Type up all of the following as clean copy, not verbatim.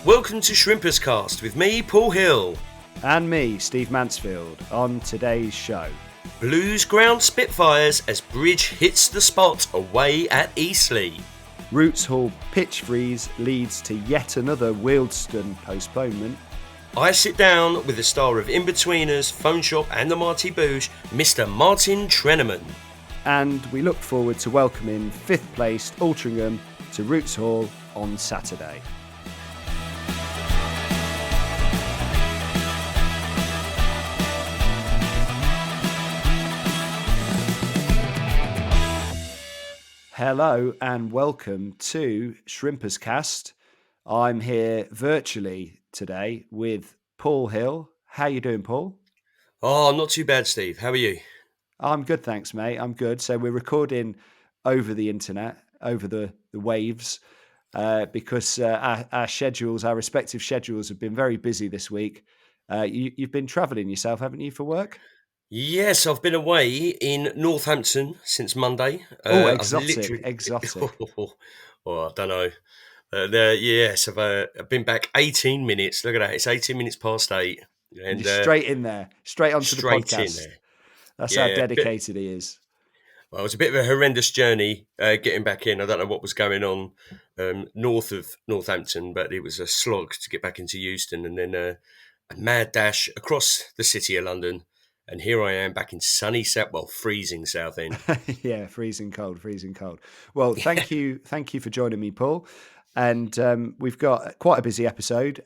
welcome to Shrimperscast with me, Paul Hill. And me, Steve Mansfield, on today's show. Blues ground Spitfires as Bridge hits the spot away at Eastleigh. Roots Hall pitch freeze leads to yet another Wealdstone postponement. I sit down with the star of Inbetweeners, Phone Shop and the Marty Boosh, Mr. Martin Trenaman. And we look forward to welcoming 5th placed Altrincham to Roots Hall on Saturday. Hello and welcome to Shrimperscast. I'm here virtually today with Paul Hill. How you doing, Paul? Oh, not too bad, Steve. How are you? I'm good, thanks, mate. I'm good. So we're recording over the internet, over the waves, because our respective schedules have been very busy this week. You've been travelling yourself, haven't you, for work? Yes, I've been away in Northampton since Monday. Exotic. I don't know. Yes, I've been back 18 minutes. Look at that. It's 18 minutes past 8. And you're straight in there, straight onto the podcast. In there. That's how dedicated he is. Well, it was a bit of a horrendous journey getting back in. I don't know what was going on north of Northampton, but it was a slog to get back into Euston, and then a mad dash across the city of London. And here I am back in sunny freezing Southend. Yeah, freezing cold. Well, thank you for joining me, Paul. And we've got quite a busy episode.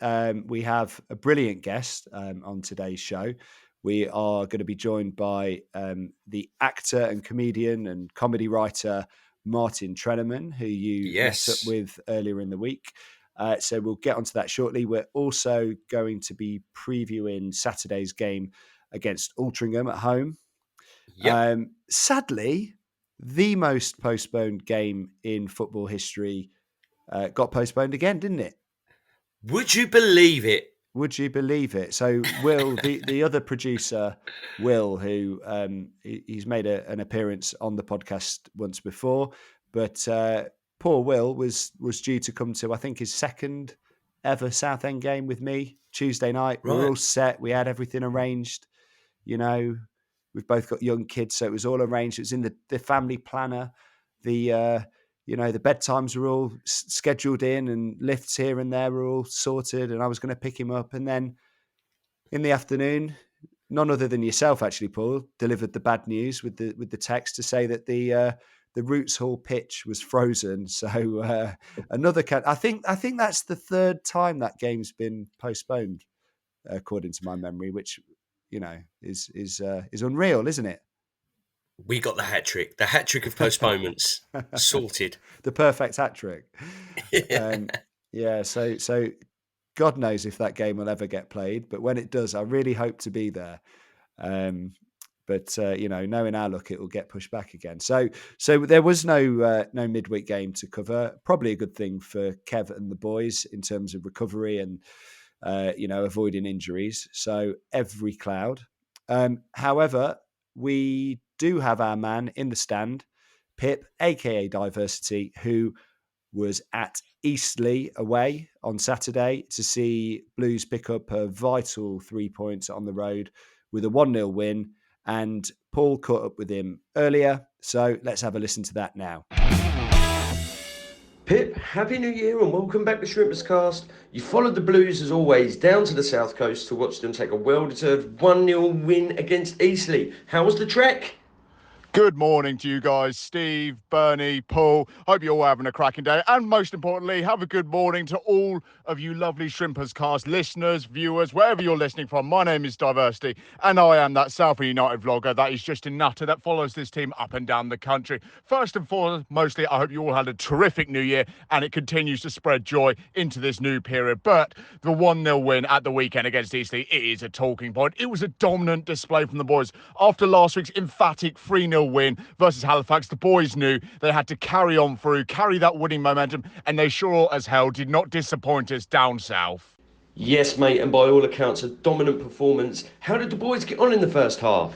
We have a brilliant guest on today's show. We are going to be joined by the actor and comedian and comedy writer Martin Trenaman, who you met up with earlier in the week. So we'll get onto that shortly. We're also going to be previewing Saturday's game against Altrincham at home. Yep. Sadly, the most postponed game in football history got postponed again, didn't it? Would you believe it? So Will, the other producer, Will, who he's made an appearance on the podcast once before, but poor Will was due to come to, I think, his second ever Southend game with me Tuesday night. Right. We were all set. We had everything arranged. You know, we've both got young kids, so it was all arranged. It was in the family planner. The bedtimes were all scheduled in, and lifts here and there were all sorted, and I was going to pick him up. And then in the afternoon, none other than yourself, actually, Paul, delivered the bad news with the text to say that the Roots Hall pitch was frozen. So I think that's the third time that game's been postponed, according to my memory, which, you know, is unreal, isn't it? We got the hat trick of postponements sorted. The perfect hat trick. So God knows if that game will ever get played, but when it does, I really hope to be there. But knowing our luck, it will get pushed back again. So there was no midweek game to cover. Probably a good thing for Kev and the boys in terms of recovery and avoiding injuries. So every cloud. However, we do have our man in the stand, Pip, aka Diversity, who was at Eastleigh away on Saturday to see Blues pick up a vital 3 points on the road with a 1-0 win. And Paul caught up with him earlier, so let's have a listen to that now. Pip, Happy New Year and welcome back to Shrimperscast. You followed the Blues as always down to the south coast to watch them take a well-deserved 1-0 win against Eastleigh. How was the trek? Good morning to you guys, Steve, Bernie, Paul. Hope you're all having a cracking day. And most importantly, have a good morning to all of you lovely Shrimperscast listeners, viewers, wherever you're listening from. My name is Diversity, and I am that Southend United vlogger that is just a nutter that follows this team up and down the country. First and foremost, I hope you all had a terrific New Year, and it continues to spread joy into this new period. But the 1-0 win at the weekend against Eastleigh, it is a talking point. It was a dominant display from the boys. After last week's emphatic 3-0 win versus Halifax, the boys knew they had to carry on through, carry that winning momentum, and they sure as hell did not disappoint us down south. Yes, mate, and by all accounts, a dominant performance. How did the boys get on in the first half?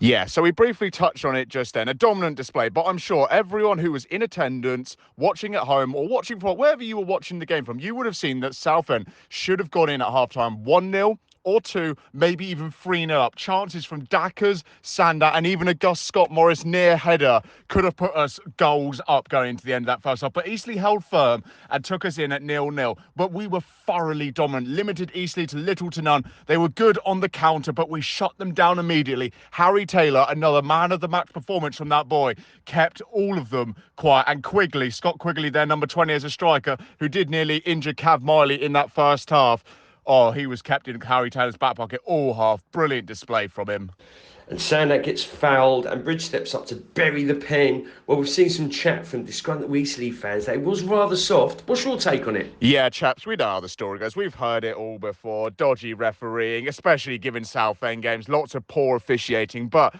Yeah, so we briefly touched on it just then. A dominant display, but I'm sure everyone who was in attendance, watching at home, or watching from wherever you were watching the game from, you would have seen that Southend should have gone in at halftime 1-0 or 2, maybe even 3-0 up. Chances from Dackers, Sander, and even a Gus Scott Morris near header could have put us goals up going into the end of that first half. But Eastleigh held firm and took us in at 0-0. But we were thoroughly dominant, limited Eastleigh to little to none. They were good on the counter, but we shut them down immediately. Harry Taylor, another man of the match performance from that boy, kept all of them quiet. And Quigley, Scott Quigley, their number 20 as a striker, who did nearly injure Cav Miley in that first half. Oh, he was kept in Harry Taylor's back pocket all half. Brilliant display from him. And Sander gets fouled and Bridge steps up to bury the pen. Well, we've seen some chat from disgruntled Eastleigh fans that it was rather soft. What's your take on it? Yeah, chaps, we know how the story goes. We've heard it all before. Dodgy refereeing, especially given Southend games. Lots of poor officiating, but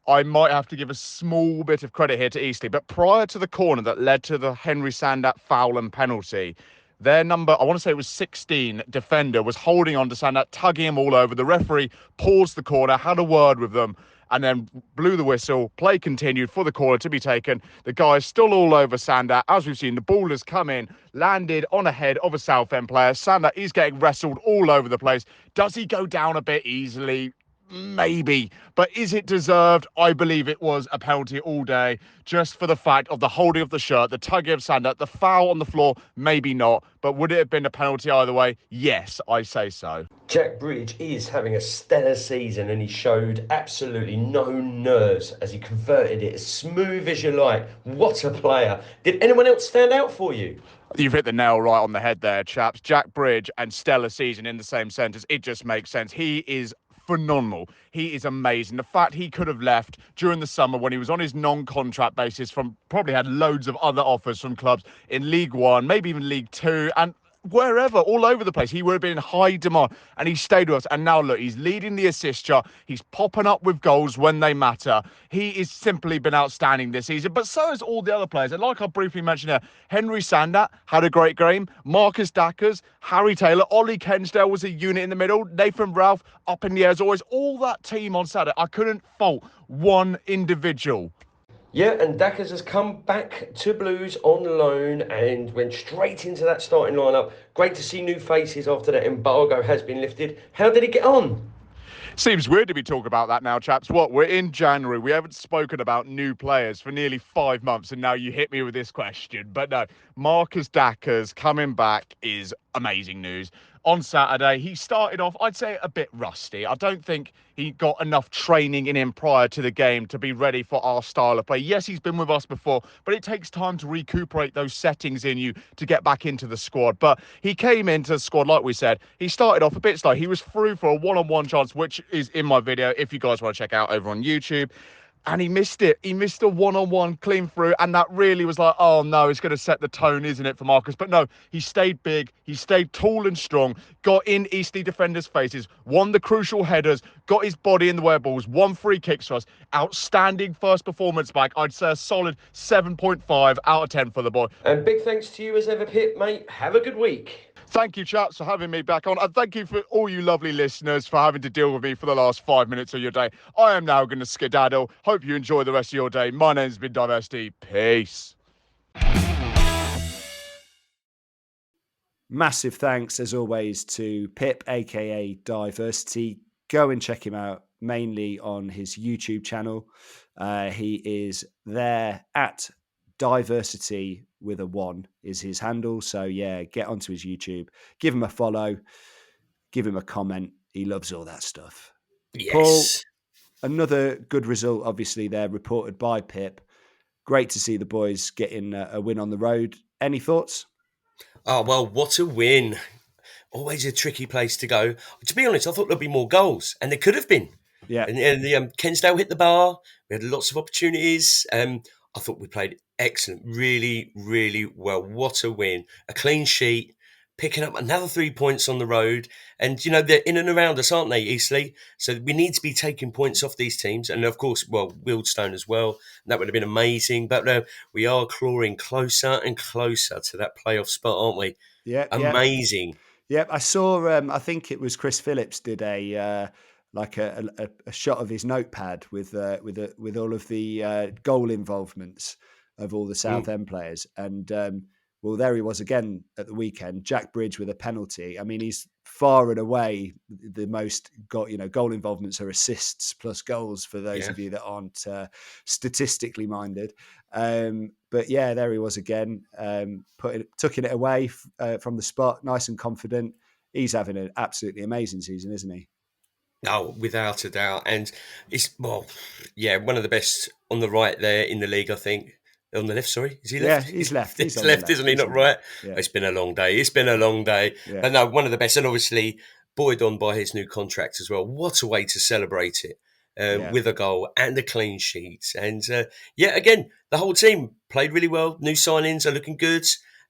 I might have to give a small bit of credit here to Eastleigh. But prior to the corner that led to the Henry Sandat foul and penalty, their number, I want to say it was 16, defender was holding on to Sandat, tugging him all over. The referee paused the corner, had a word with them, and then blew the whistle. Play continued for the corner to be taken. The guy's still all over Sandat. As we've seen, the ball has come in, landed on a head of a Southend player. Sandat is getting wrestled all over the place. Does he go down a bit easily? Maybe, but is it deserved? I believe it was a penalty all day, just for the fact of the holding of the shirt, the tugging of Sander, the foul on the floor, maybe not. But would it have been a penalty either way? Yes, I say so. Jack Bridge is having a stellar season and he showed absolutely no nerves as he converted it as smooth as you like. What a player. Did anyone else stand out for you? You've hit the nail right on the head there, chaps. Jack Bridge and stellar season in the same sentence. It just makes sense. He is phenomenal. He is amazing. The fact he could have left during the summer when he was on his non-contract basis from probably had loads of other offers from clubs in League One, maybe even League Two, and wherever, all over the place. He would have been in high demand and he stayed with us. And now look, he's leading the assist chart. He's popping up with goals when they matter. He has simply been outstanding this season, but so has all the other players. And like I briefly mentioned here, Henry Sandat had a great game. Marcus Dackers, Harry Taylor, Ollie Kensdale was a unit in the middle. Nathan Ralph up in the air as always. All that team on Saturday, I couldn't fault one individual. Yeah, and Dackers has come back to Blues on loan and went straight into that starting lineup. Great to see new faces after that embargo has been lifted. How did he get on? Seems weird to be talking about that now, chaps. What? We're in January. We haven't spoken about new players for nearly 5 months, and now you hit me with this question. But no, Marcus Dackers coming back is amazing news. On Saturday, he started off, I'd say, a bit rusty. I don't think he got enough training in him prior to the game to be ready for our style of play. Yes, he's been with us before, but it takes time to recuperate those settings in you to get back into the squad. But he came into the squad, like we said, he started off a bit slow. He was through for a one-on-one chance, which is in my video, if you guys want to check out over on YouTube. And he missed it. He missed a one-on-one clean through. And that really was like, oh no, it's going to set the tone, isn't it, for Marcus? But no, he stayed big. He stayed tall and strong, got in Eastleigh defenders' faces, won the crucial headers, got his body in the wear balls, won free kicks for us. Outstanding first performance back. I'd say a solid 7.5 out of 10 for the boy. And big thanks to you as ever, Pip, mate. Have a good week. Thank you, chaps, for having me back on. And thank you for all you lovely listeners for having to deal with me for the last 5 minutes of your day. I am now going to skedaddle. Hope you enjoy the rest of your day. My name's been Diversity. Peace. Massive thanks, as always, to Pip, aka Diversity. Go and check him out, mainly on his YouTube channel. He is there at Diversity with a 1 is his handle. So yeah, get onto his YouTube, give him a follow, give him a comment. He loves all that stuff. Yes. Paul, another good result, obviously, there reported by Pip. Great to see the boys getting a win on the road. Any thoughts? Oh, well, what a win. Always a tricky place to go. To be honest, I thought there'd be more goals, and there could have been. Yeah. And the Kensdale hit the bar. We had lots of opportunities. I thought we played excellent, really, really well. What a win. A clean sheet, picking up another 3 points on the road. And, you know, they're in and around us, aren't they, Eastleigh? So we need to be taking points off these teams. And, of course, well, Wealdstone as well. And that would have been amazing. But we are clawing closer and closer to that playoff spot, aren't we? Yeah. Amazing. Yeah, I saw, I think it was Chris Phillips did a like a shot of his notepad with all of the goal involvements of all the Southend players. And well, there he was again at the weekend. Jack Bridge with a penalty. I mean, he's far and away the most goal involvements are assists plus goals for those of you that aren't statistically minded. But yeah, there he was again, tucking it away from the spot, nice and confident. He's having an absolutely amazing season, isn't he? Oh, without a doubt. And it's, one of the best on the right there in the league, I think. On the left, sorry. Is he left? Yeah, he's left. He's left, isn't he? Not right. Yeah. It's been a long day. It's been a long day. Yeah. But no, one of the best. And obviously, buoyed on by his new contract as well. What a way to celebrate it with a goal and a clean sheet. And again, the whole team played really well. New signings are looking good.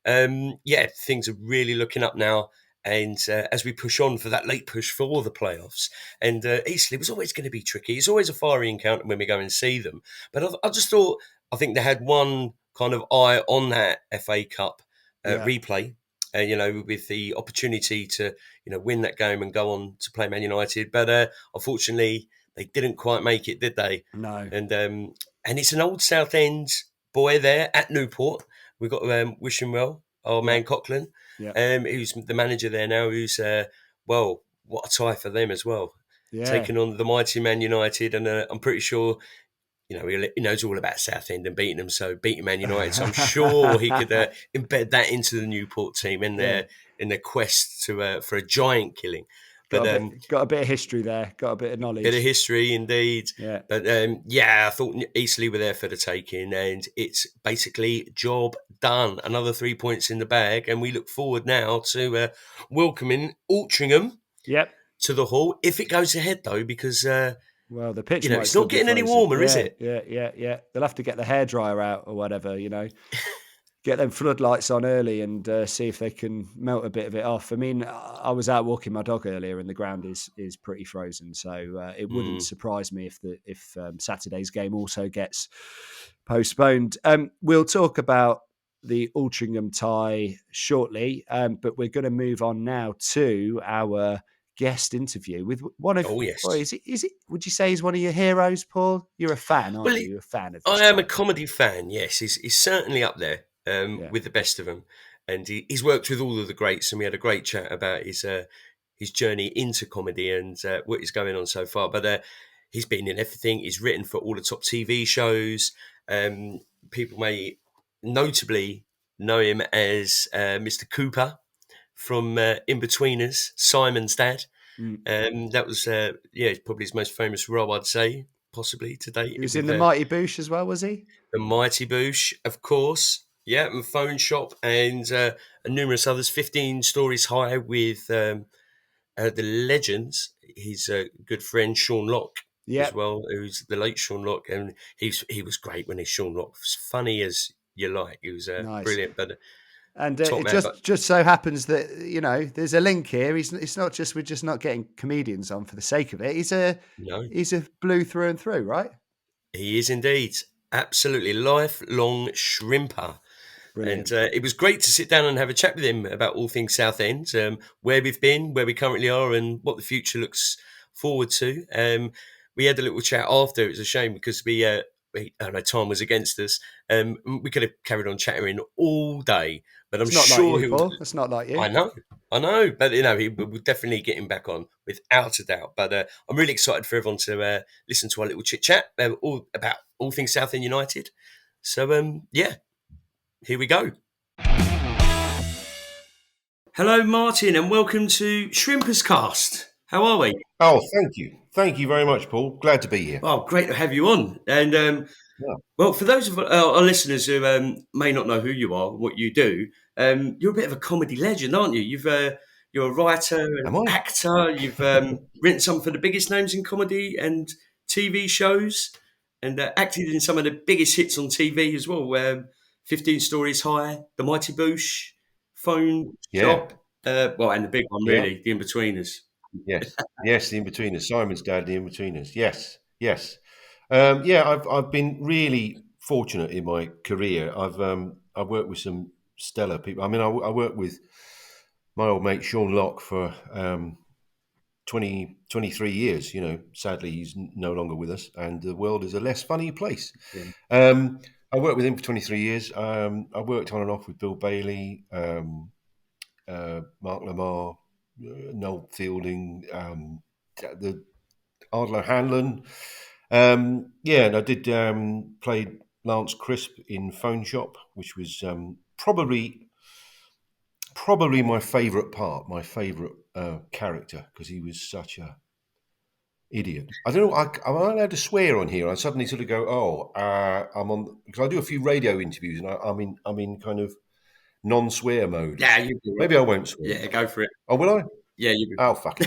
Things are really looking up now. And as we push on for that late push for all the playoffs, and Eastleigh was always going to be tricky. It's always a fiery encounter when we go and see them. But I just thought, I think they had one kind of eye on that FA Cup replay, with the opportunity to, win that game and go on to play Man United. But unfortunately, they didn't quite make it, did they? No. And it's an old Southend boy there at Newport. We've got wish him well, our man Coughlin. Who's the manager there now, who's, what a tie for them as well. Yeah. Taking on the mighty Man United, and I'm pretty sure, he knows all about Southend and beating them, so beating Man United. So I'm sure he could embed that into the Newport team in their quest to for a giant killing. Got a bit of history there, got a bit of knowledge. Bit of history, indeed. Yeah. But I thought Eastleigh were there for the taking, and it's basically job done. Another 3 points in the bag, and we look forward now to welcoming Altrincham to the Hall. If it goes ahead, though, because the pitch, it's not getting any warmer, is it? Yeah. They'll have to get the hairdryer out or whatever, Get them floodlights on early and see if they can melt a bit of it off. I mean, I was out walking my dog earlier, and the ground is pretty frozen, so it wouldn't surprise me if Saturday's game also gets postponed. We'll talk about the Altrincham tie shortly, but we're going to move on now to our guest interview with one of. Oh yes. Is it? Would you say he's one of your heroes, Paul? You're a fan, aren't you? You're a fan of this I am guy. a comedy fan. Yes, he's certainly up there. With the best of them, and he's worked with all of the greats, and we had a great chat about his journey into comedy and what is going on so far. But he's been in everything. He's written for all the top TV shows. People may notably know him as Mr. Cooper from Inbetweeners, Simon's dad. That was probably his most famous role, I'd say, possibly to date. He was in the Mighty Boosh as well, was he? The Mighty Boosh, of course. Yeah, and Phone Shop and numerous others. 15 Stories High with the legends. His good friend Sean Locke as well, who's the late Sean Locke, and he was great when he's Sean Locke. Was funny as you like. He was nice. Brilliant, but. And it just so happens that there's a link here. It's not just we're just not getting comedians on for the sake of it. He's a blue through and through, right? He is indeed, absolutely lifelong shrimper. Brilliant. And it was great to sit down and have a chat with him about all things Southend, where we've been, where we currently are, and what the future looks forward to. We had a little chat after. It was a shame because I don't know, time was against us. We could have carried on chattering all day, but I'm sure he will. It's not like you. I know, but he will definitely get him back on without a doubt. But I'm really excited for everyone to listen to our little chit chat about all things Southend United. So here we go. Hello, Martin, and welcome to Shrimperscast. How are we? Oh, thank you. Thank you very much, Paul. Glad to be here. Oh, great to have you on. And, well, for those of our listeners who may not know who you are, what you do, you're a bit of a comedy legend, aren't you? You're a writer, an actor. You've written some for the biggest names in comedy and TV shows, and acted in some of the biggest hits on TV as well. 15 Stories High, The Mighty Boosh, Phone Shop, and the big one really, The Inbetweeners. Yes, The Inbetweeners. Simon's dad, The Inbetweeners. Yes. I've been really fortunate in my career. I've worked with some stellar people. I mean, I worked with my old mate Sean Locke for 23 years. You know, sadly, he's no longer with us, and the world is a less funny place. Yeah. I worked with him for 23 years. I worked on and off with Bill Bailey, Mark Lamar, Noel Fielding, the Ardler Hanlon. And I did play Lance Crisp in Phone Shop, which was probably my favourite part, my favourite character, because he was such a idiot. I don't know. Am I allowed to swear on here? I suddenly sort of go, I'm on, because I do a few radio interviews, and I'm in kind of non-swear mode. Yeah, you do. Maybe I won't swear. Yeah, go for it. Oh, will I? Yeah, you do. Oh, fucking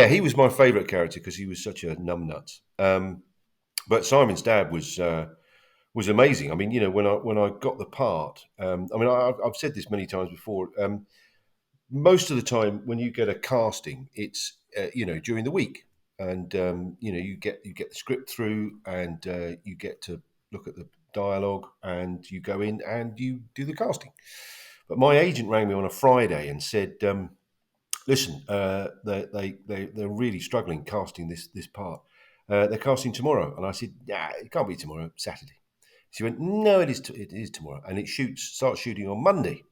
he was my favourite character because he was such a numbnut. But Simon's dad was amazing. I mean, you know, when I got the part, I've said this many times before. Most of the time, when you get a casting, it's during the week, and you get the script through, and you get to look at the dialogue, and you go in and you do the casting. But my agent rang me on a Friday and said, "Listen, they're really struggling casting this part. They're casting tomorrow." And I said, "Nah, it can't be tomorrow. Saturday." She went, "No, it is tomorrow, and it starts shooting on Monday."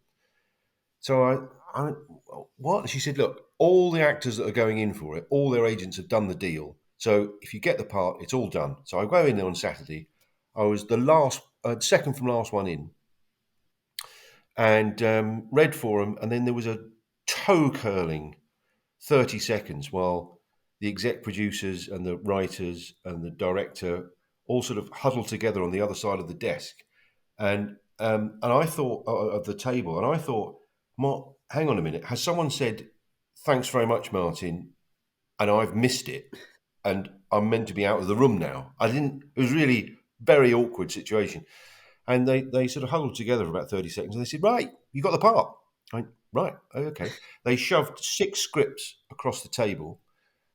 So I went, "What?" She said, "Look, all the actors that are going in for it, all their agents have done the deal. So if you get the part, it's all done." So I go in there on Saturday. I was the second from last one in, and read for them, and then there was a toe curling 30 seconds while the exec producers and the writers and the director all sort of huddled together on the other side of the desk, and I thought of the table, and I thought, hang on a minute, has someone said thanks very much, Martin, and I've missed it, and I'm meant to be out of the room now? I didn't. It was really very awkward situation, and they sort of huddled together for about 30 seconds, and they said, "Right, you got the part." I went, "Right, okay." They shoved 6 scripts across the table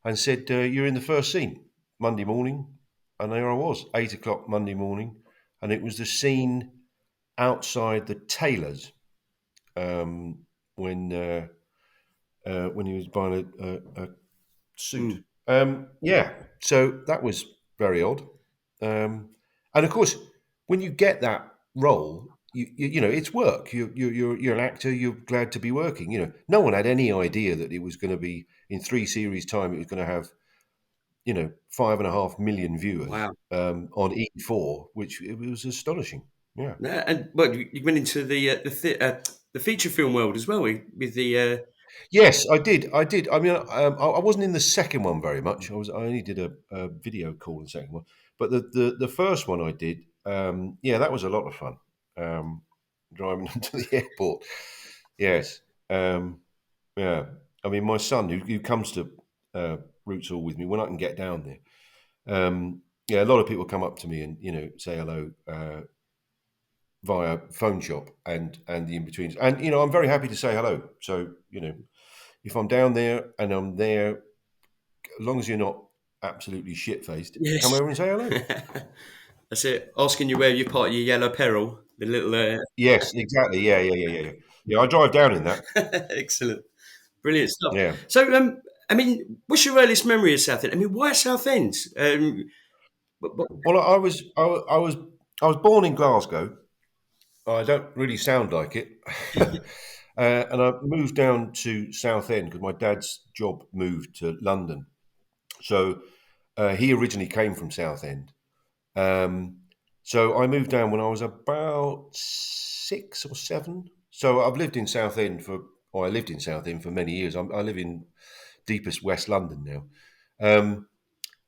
and said, "You're in the first scene Monday morning." And there I was, 8 o'clock Monday morning, and it was the scene outside the tailor's when he was buying a suit. So that was very odd. And of course, when you get that role, you know it's work. You're an actor. You're glad to be working. You know, no one had any idea that it was going to be in 3 series time. It was going to have 5.5 million viewers. Wow. On E4, which it was astonishing. Yeah. And well, you went into the feature film world as well with the. Yes, I did. I mean, I wasn't in the second one very much. I only did a video call in the second one, but the first one I did, that was a lot of fun. Driving them to the airport. Yes. Yeah. I mean, my son who comes to Roots Hall with me when I can get down there. A lot of people come up to me and say hello via phone shop and the in-betweens. And, I'm very happy to say hello. So, if I'm down there and I'm there, as long as you're not absolutely shit-faced, Yes. come over and say hello. That's it. Asking you where you're part of your yellow peril. The little... Yes, exactly. Yeah. Yeah, I drive down in that. Excellent. Brilliant stuff. Yeah. So, I mean, what's your earliest memory of Southend? I mean, why Southend? Well, I was born in Glasgow. I don't really sound like it. And I moved down to Southend because my dad's job moved to London. So he originally came from Southend. So I moved down when I was about 6 or 7. So I've lived in Southend I lived in Southend for many years. I live in deepest West London now.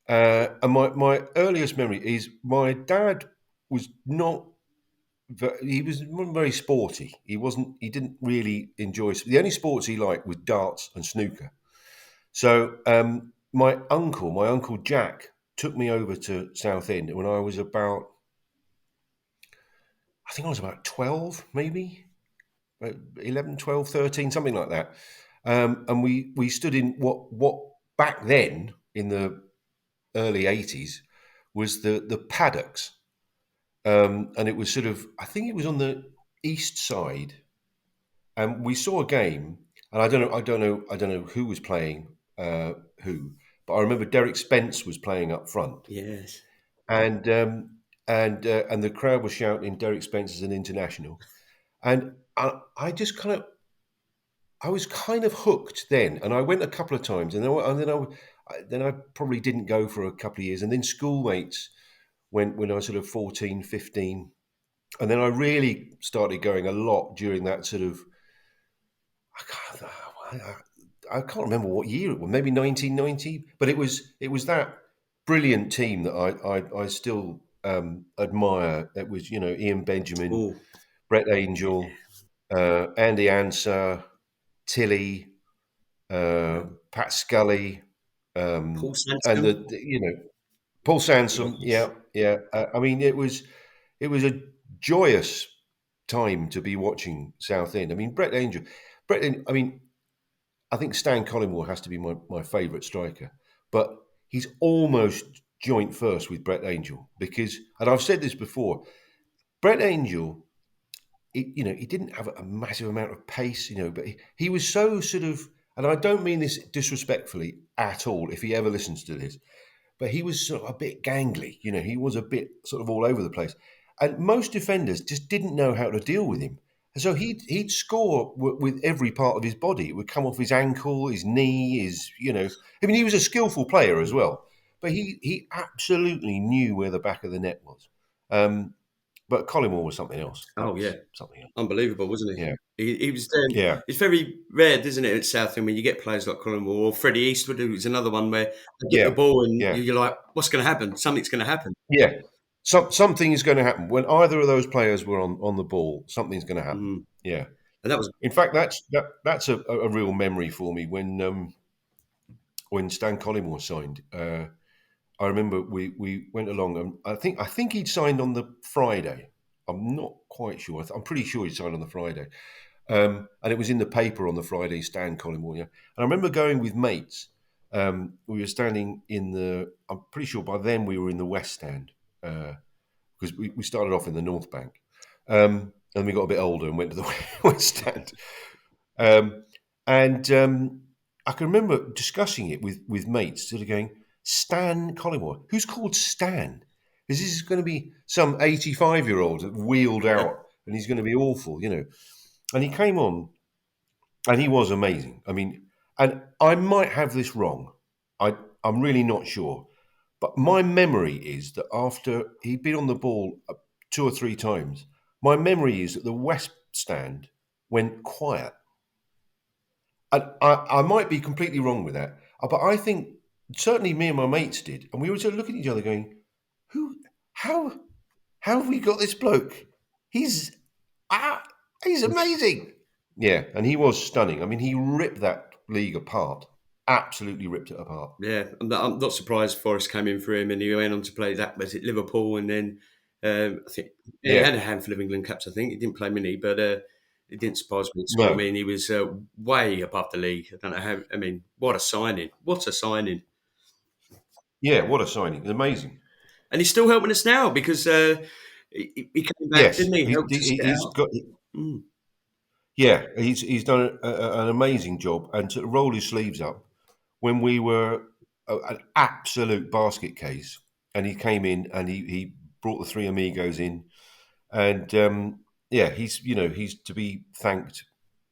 And my earliest memory is my dad was not. He wasn't very sporty. He didn't really enjoy. The only sports he liked was darts and snooker. So my uncle Jack, took me over to Southend when I was about 12, maybe 11, 12, 13, something like that. And we stood in what back then in the early 80s was the paddocks. And it was sort of, I think it was on the east side. And we saw a game and I don't know who was playing who, but I remember Derek Spence was playing up front, Yes. and and the crowd was shouting Derek Spence is an international, and I just kind of I was kind of hooked then, and I went a couple of times, and then I probably didn't go for a couple of years, and then schoolmates went when I was sort of 14, 15, and then I really started going a lot during that sort of I can't remember what year it was, maybe 1990, but it was that brilliant team that I still admire. It was Ian Benjamin, Oh, Brett Angel, Andy Ansah, Tilly, yeah. Pat Scully, Paul and Sansom. Paul Sansom. Yes. Yeah, yeah. I mean, it was a joyous time to be watching Southend. I mean, I mean, I think Stan Collymore has to be my favourite striker, but he's almost joint first with Brett Angel because, and I've said this before, Brett Angel, he didn't have a massive amount of pace, but he was so sort of, and I don't mean this disrespectfully at all. If he ever listens to this, but he was sort of a bit gangly. He was a bit sort of all over the place, and most defenders just didn't know how to deal with him. And so he'd score with every part of his body. It would come off his ankle, his knee, I mean, he was a skillful player as well, but he absolutely knew where the back of the net was. But Collymore was something else. That Oh, was yeah. something else. Unbelievable, wasn't Yeah, he? He was. yeah, It's very rare, isn't it, at Southend when you get players like Colin Moore or Freddie Eastwood, who's another one where they get the yeah, ball and yeah, you're like, what's going to happen? Something's going to happen. yeah. Something is going to happen when either of those players were on the ball. Something's going to happen. Mm. Yeah. And that was, In fact, that's a real memory for me when Stan Collymore signed. I remember we went along, and I think he'd signed on the Friday. I'm not quite sure. I'm pretty sure he signed on the Friday, and it was in the paper on the Friday. Stan Collymore, yeah. And I remember going with mates. We were standing in the. I'm pretty sure by then we were in the West Stand because we started off in the North Bank, and we got a bit older and went to the West Stand. Um, and I can remember discussing it with mates, sort of going, Stan Collymore, who's called Stan? Is this going to be some 85-year-old that wheeled out and he's going to be awful, And he came on and he was amazing. I mean, and I might have this wrong. I'm really not sure. But my memory is that after he'd been on the ball 2 or 3 times, my memory is that the West Stand went quiet. And I might be completely wrong with that, but I think certainly me and my mates did, and we were sort of looking at each other, going, "Who? How? How have we got this bloke? He's ah, he's amazing." Yeah, and he was stunning. I mean, he ripped that league apart. Absolutely ripped it apart. yeah, I'm not surprised Forrest came in for him and he went on to play that, was it Liverpool? And then I think he Yeah. had a handful of England caps, I think. He didn't play many, but it didn't surprise me at all. I No. mean, he was way above the league. I don't know how, I mean, what a signing. What a signing. Yeah. What a signing! Amazing. And he's still helping us now because he came back, Yes. didn't he? Helped us get He's out. got. Mm. Yeah. He's done an amazing job, and to roll his sleeves up when we were an absolute basket case, and he came in and he brought the three amigos in, and yeah, he's to be thanked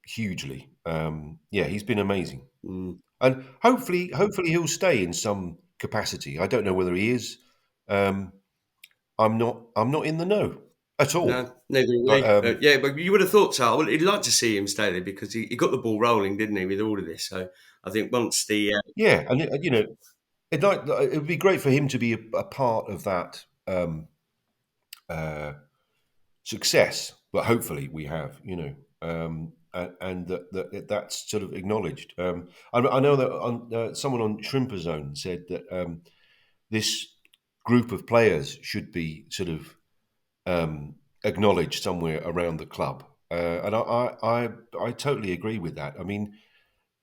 hugely. Yeah, he's been amazing, Mm. and hopefully he'll stay in some capacity. I don't know whether he is. Um, I'm not in the know at all. No, neither are But we. Yeah, but you would have thought so. Well, he'd like to see him stay there because he got the ball rolling, didn't he, with all of this? So I think once the yeah, and it would be great for him to be a part of that. Uh, Success, but hopefully we have, and that's sort of acknowledged. I know that someone on Shrimperscast said that this group of players should be sort of acknowledged somewhere around the club, and I totally agree with that. I mean,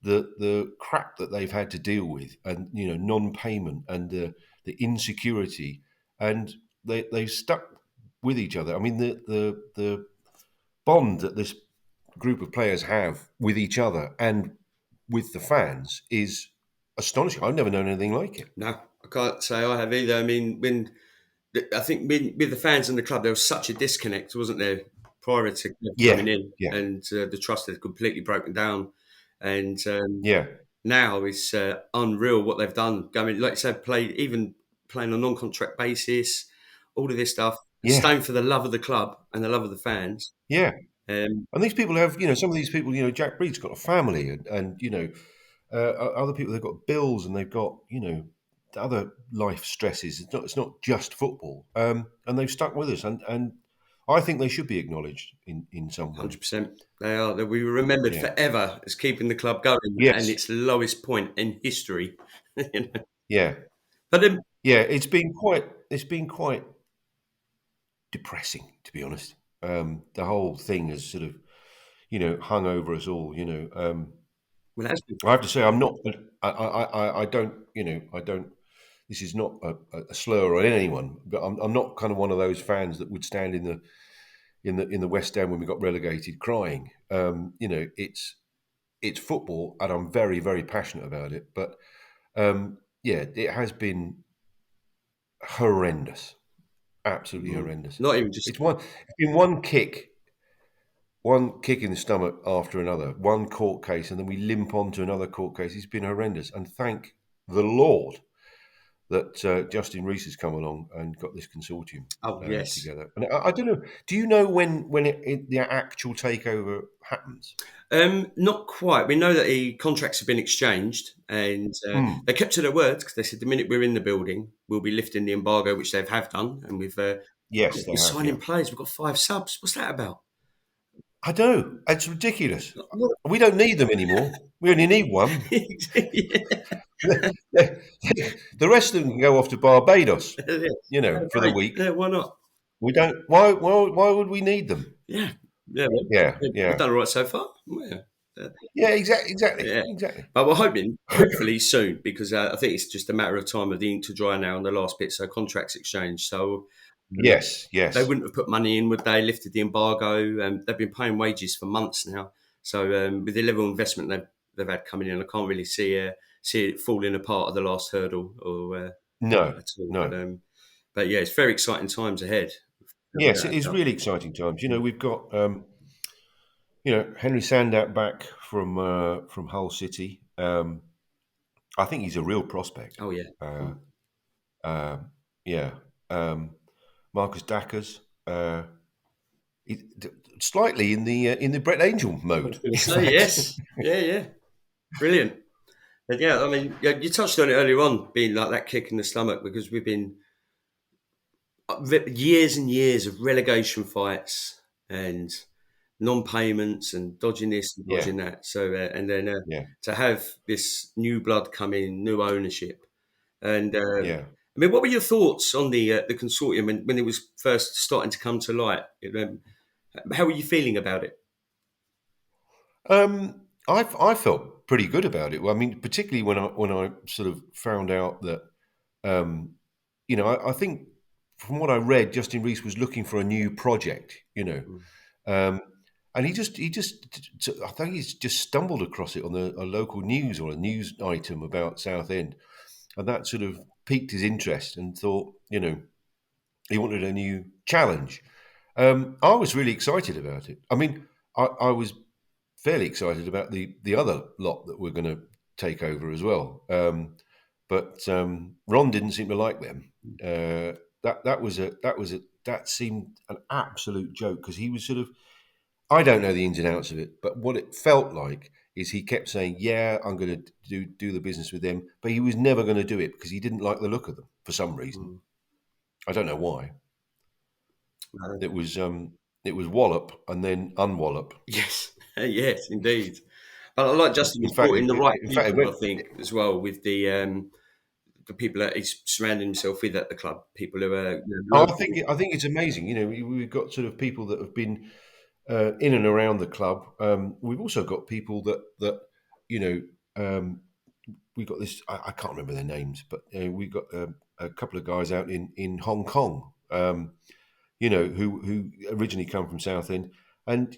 the crap that they've had to deal with, and non-payment, and the insecurity, and they've stuck with each other. I mean, the bond that this group of players have with each other and with the fans is astonishing. I've never known anything like it. No, I can't say I have either. I mean, I think with the fans and the club, there was such a disconnect, wasn't there, prior to Yeah, coming in, yeah, and the trust had completely broken down. And yeah, now it's unreal what they've done. Going, like you said, playing on a non-contract basis, all of this stuff, yeah, staying for the love of the club and the love of the fans. yeah. Um, And these people have, some of these people, Jack Breed's got a family, and other people, they've got bills and they've got, other life stresses. It's not just football. And they've stuck with us, and I think they should be acknowledged in some way. 100%. They are. That we were remembered Yeah. forever as keeping the club going and Yes. its lowest point in history. You know? Yeah. But Yeah. It's been quite depressing, to be honest. The whole thing has sort of, hung over us all. well, it has been. I have to say, I'm not. I don't. I don't. This is not a slur on anyone, but I'm not kind of one of those fans that would stand in the West End when we got relegated crying. It's football, and I'm very, very passionate about it. But yeah, it has been horrendous, absolutely horrendous. Not even just. It's been one kick in the stomach after another, one court case, and then we limp on to another court case. It's been horrendous, and thank the Lord that Justin Rees has come along and got this consortium Yes. together. And I don't know. Do you know when the actual takeover happens? Not quite. We know that the contracts have been exchanged, and they kept to their words because they said the minute we're in the building, we'll be lifting the embargo, which they have done, and Yes, they we're have. signing Yeah. players. We've got 5 subs. What's that about? I know. It's ridiculous. What- We don't need them anymore. We only need one. Yeah. The rest of them can go off to Barbados, for the Great. week. Yeah, why not? We don't. Why would we need them? Yeah, yeah, Yeah, We've yeah, done all right so far. Yeah. yeah. Exactly. Yeah. Exactly. But we're hoping, hopefully soon, because I think it's just a matter of time of the ink to dry now on the last bit. So contracts exchanged. So Yes. they wouldn't have put money in, would they? Lifted the embargo. They've been paying wages for months now. So with the level of investment they've had coming in, I can't really see it falling apart at the last hurdle or No. at all. No. But yeah, it's very exciting times ahead. Yes, it is really exciting times. We've got Henry Sandat back from Hull City. I think he's a real prospect. Oh yeah. Yeah. Marcus Dackers, slightly in the Brett Angel mode. So yes, yeah, brilliant. And yeah, I mean, you touched on it earlier on, being like that kick in the stomach, because we've been years and years of relegation fights and non-payments and dodging this and dodging that. So and then to have this new blood come in, new ownership, and Yeah. I mean, what were your thoughts on the consortium when it was first starting to come to light? How were you feeling about it? I felt pretty good about it. Well, I mean, particularly when I sort of found out that, I think from what I read, Justin Rees was looking for a new project. And he just I think he's just stumbled across it on a local news or a news item about Southend, and that sort of piqued his interest and thought, he wanted a new challenge. I was really excited about it. I mean, I was fairly excited about the other lot that we're going to take over as well. But Ron didn't seem to like them. That seemed an absolute joke because he was sort of. I don't know the ins and outs of it, but what it felt like is he kept saying, "Yeah, I'm going to do the business with them," but he was never going to do it because he didn't like the look of them for some reason. I don't know why. It was wallop and then unwallop. Yes, yes, indeed. But I like Justin was brought in the right people, I think, as well, with the people that he's surrounding himself with at the club. People who are. I think it's amazing. We've got sort of people that have been in and around the club. We've also got people that we got this. I can't remember their names, but we've got a couple of guys out in Hong Kong. Who originally come from Southend, and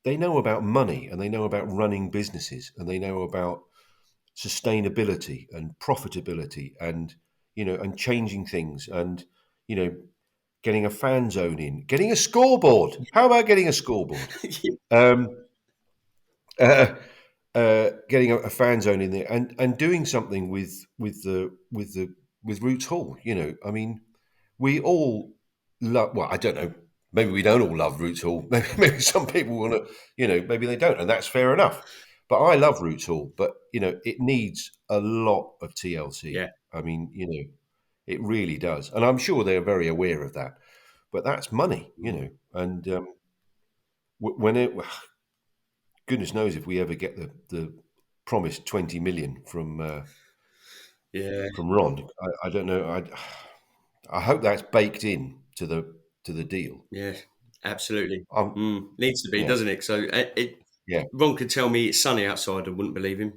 they know about money, and they know about running businesses, and they know about sustainability and profitability, and and changing things, and getting a fan zone in, getting a scoreboard. How about getting a scoreboard? Um, uh, Getting a fan zone in there, and doing something with Roots Hall. I mean, we all love. Well, I don't know. Maybe we don't all love Roots Hall. Maybe some people want to. Maybe they don't, and that's fair enough. But I love Roots Hall. But it needs a lot of TLC. Yeah. I mean, it really does, and I'm sure they're very aware of that. But that's money, and when it, goodness knows if we ever get the promised 20 million from Yeah. Ron. I don't know. I hope that's baked in to the deal. Yeah, absolutely. Um, Needs to be, yeah, doesn't it? So yeah. Ron could tell me it's sunny outside, I wouldn't believe him.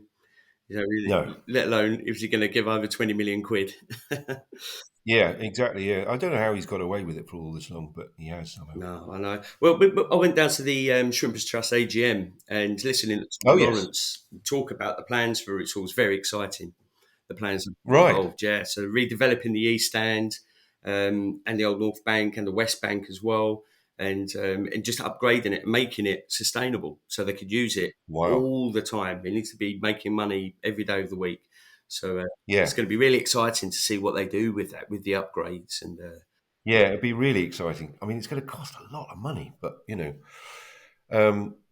No. Let alone if he's going to give over 20 million quid. Yeah, exactly. Yeah, I don't know how he's got away with it for all this long, but he has somehow. No, I know. Well, but I went down to the Shrimpers Trust AGM and listening to Oh, yes. Lawrence talk about the plans for it. It was very exciting. The plans Right. involved, yeah. So redeveloping the East Stand and the old North Bank and the West Bank as well, and just upgrading it, making it sustainable so they could use it Wow. all the time. They need to be making money every day of the week. So Yeah. it's going to be really exciting to see what they do with that, with the upgrades and. Yeah, it'd be really exciting. I mean, it's going to cost a lot of money, but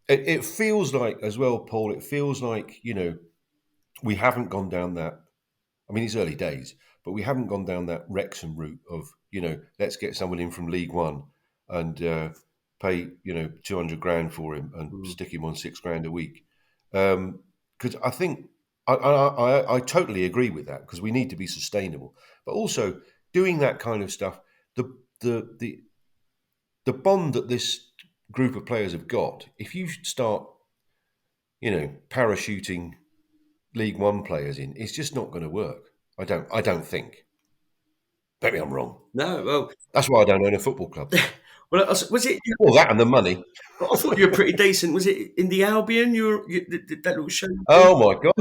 it feels like as well, Paul. It feels like we haven't gone down that. I mean, it's early days, but we haven't gone down that Wrexham route of let's get someone in from League One and pay 200 grand for him and stick him on 6 grand a week. Because I think I totally agree with that, because we need to be sustainable, but also doing that kind of stuff. The bond that this group of players have got, if you start parachuting League One players in, it's just not going to work. I don't think. Maybe I'm wrong. No, well, That's why I don't own a football club. well, was it? Well, that and the money. I thought you were pretty decent. Was it in the Albion? That little show. Oh my god!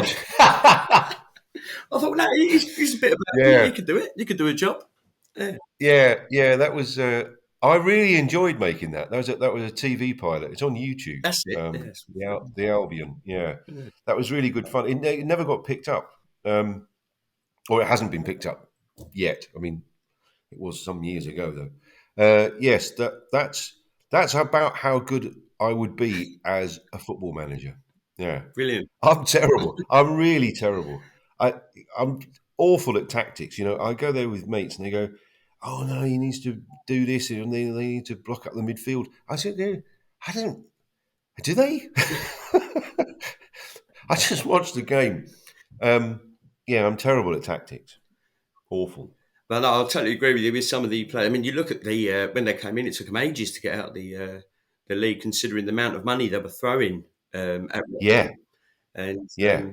I thought, no, he's a bit of a. Yeah. He could do it. He could do a job. Yeah. That was. I really enjoyed making that. That was a TV pilot. It's on YouTube. That's it. Yes. The Albion. Yeah, that was really good fun. It never got picked up, or it hasn't been picked up yet. I mean, it was some years ago though. Yes, that's about how good I would be as a football manager. Yeah, Brilliant. I'm terrible. I'm really terrible. I'm awful at tactics. I go there with mates and they go, "Oh no, he needs to do this, and they need to block up the midfield." I said, "Yeah, I don't. Do they?" I just watched the game. Yeah, I'm terrible at tactics. Awful. Well, no, I'll totally agree with you with some of the players. I mean, you look at the when they came in, it took them ages to get out of the league, considering the amount of money they were throwing at. Yeah. And Yeah.